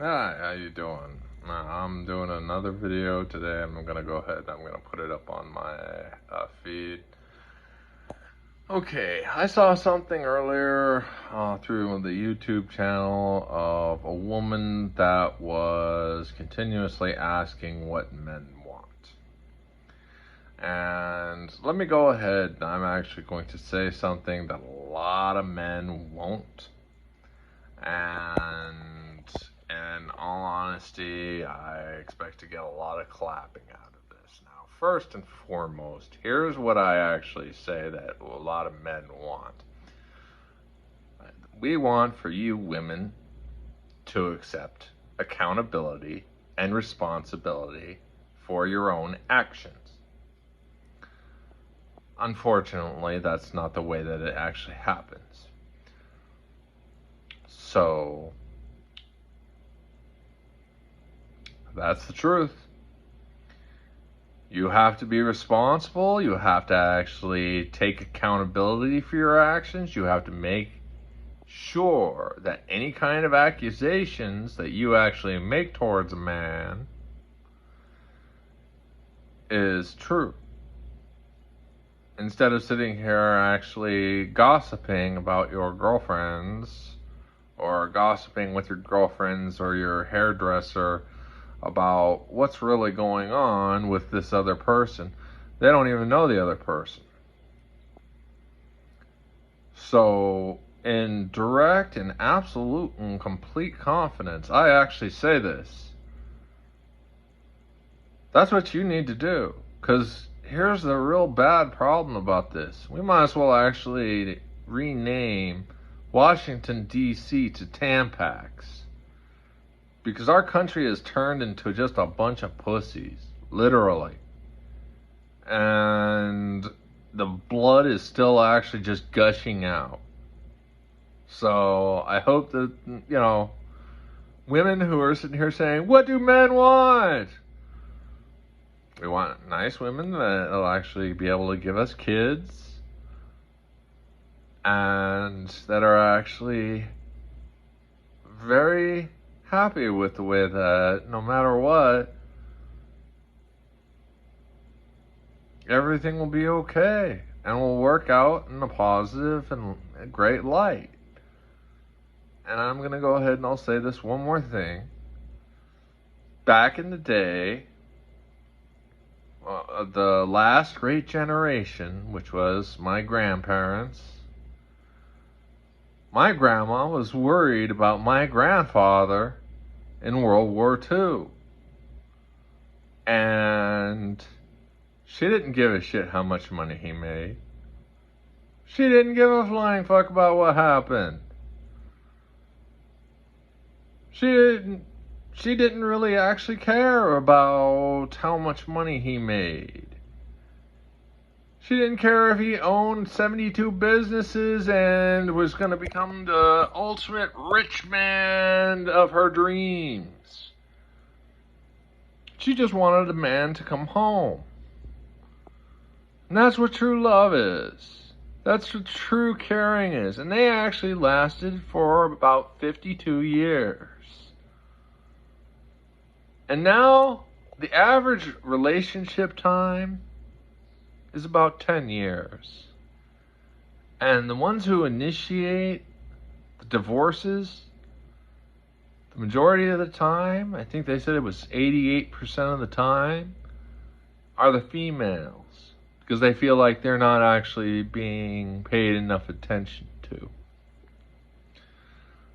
Hi, how you doing? I'm doing another video today. I'm gonna go ahead and I'm gonna put it up on my feed. Okay, I saw something earlier through the YouTube channel of a woman that was continuously asking what men want. And let me go ahead. I'm actually going to say something that a lot of men won't. And in all honesty, I expect to get a lot of clapping out of this. Now, first and foremost, here's what I actually say that a lot of men want. We want for you women to accept accountability and responsibility for your own actions. Unfortunately, that's not the way that it actually happens. So, that's the truth. You have to be responsible. You have to actually take accountability for your actions. You have to make sure that any kind of accusations that you actually make towards a man is true. Instead of sitting here actually gossiping about your girlfriends or gossiping with your girlfriends or your hairdresser about what's really going on with this other person. They don't even know the other person. So, in direct and absolute and complete confidence, I actually say this. That's what you need to do. Because here's the real bad problem about this. We might as well actually rename Washington, D.C. to Tampax. Because our country has turned into just a bunch of pussies, literally. And the blood is still actually just gushing out. So I hope that, women who are sitting here saying, what do men want? We want nice women that will actually be able to give us kids and that are actually very happy with the way that no matter what, everything will be okay and will work out in a positive and a great light. And I'm going to go ahead and I'll say this one more thing. Back in the day, the last great generation, which was my grandparents, my grandma was worried about my grandfather in World War II. And she didn't give a shit how much money he made. She didn't give a flying fuck about what happened. She didn't really actually care about how much money he made. She didn't care if he owned 72 businesses and was going to become the ultimate rich man of her dreams. She just wanted a man to come home. And that's what true love is. That's what true caring is. And they actually lasted for about 52 years. And now, the average relationship time is about 10 years. And the ones who initiate the divorces, the majority of the time, I think they said it was 88% of the time, are the females. Because they feel like they're not actually being paid enough attention to.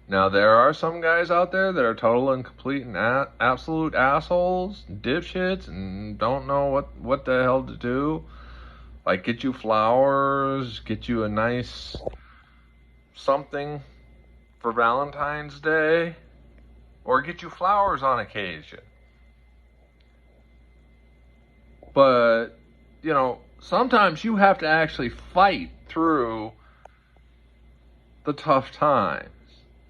Now, there are some guys out there that are total and complete and absolute assholes, dipshits, and don't know what the hell to do. Like, get you flowers, get you a nice something for Valentine's Day, or get you flowers on occasion. But, sometimes you have to actually fight through the tough times.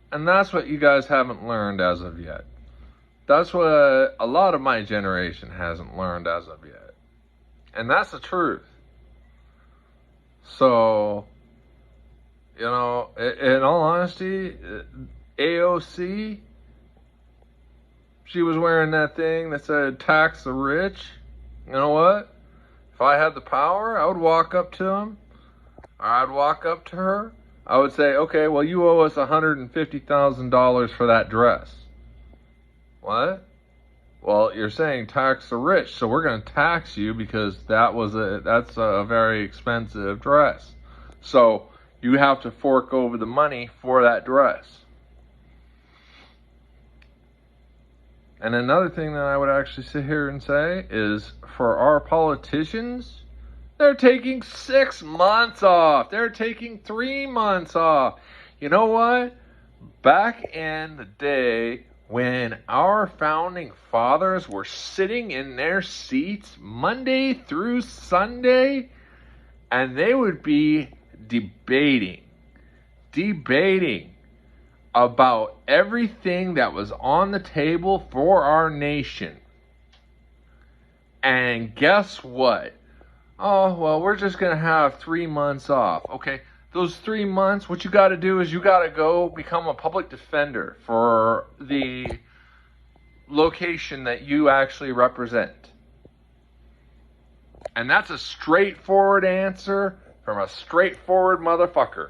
And that's what you guys haven't learned as of yet. That's what a lot of my generation hasn't learned as of yet. And that's the truth. So, in all honesty, AOC she was wearing that thing that said tax the rich, you know what? If I had the power, I would walk up to him, or I'd walk up to her. I would say, okay, well, you owe us $150,000 for that dress. What? Well, you're saying tax the rich, so we're going to tax you because that's a very expensive dress. So you have to fork over the money for that dress. And another thing that I would actually sit here and say is, for our politicians, they're taking 6 months off. They're taking 3 months off. You know what? Back in the day when our founding fathers were sitting in their seats Monday through Sunday, and they would be debating about everything that was on the table for our nation. And guess what? Oh, well, we're just going to have 3 months off. Okay, those 3 months, what you got to do is you got to go become a public defender for the location that you actually represent. And that's a straightforward answer from a straightforward motherfucker.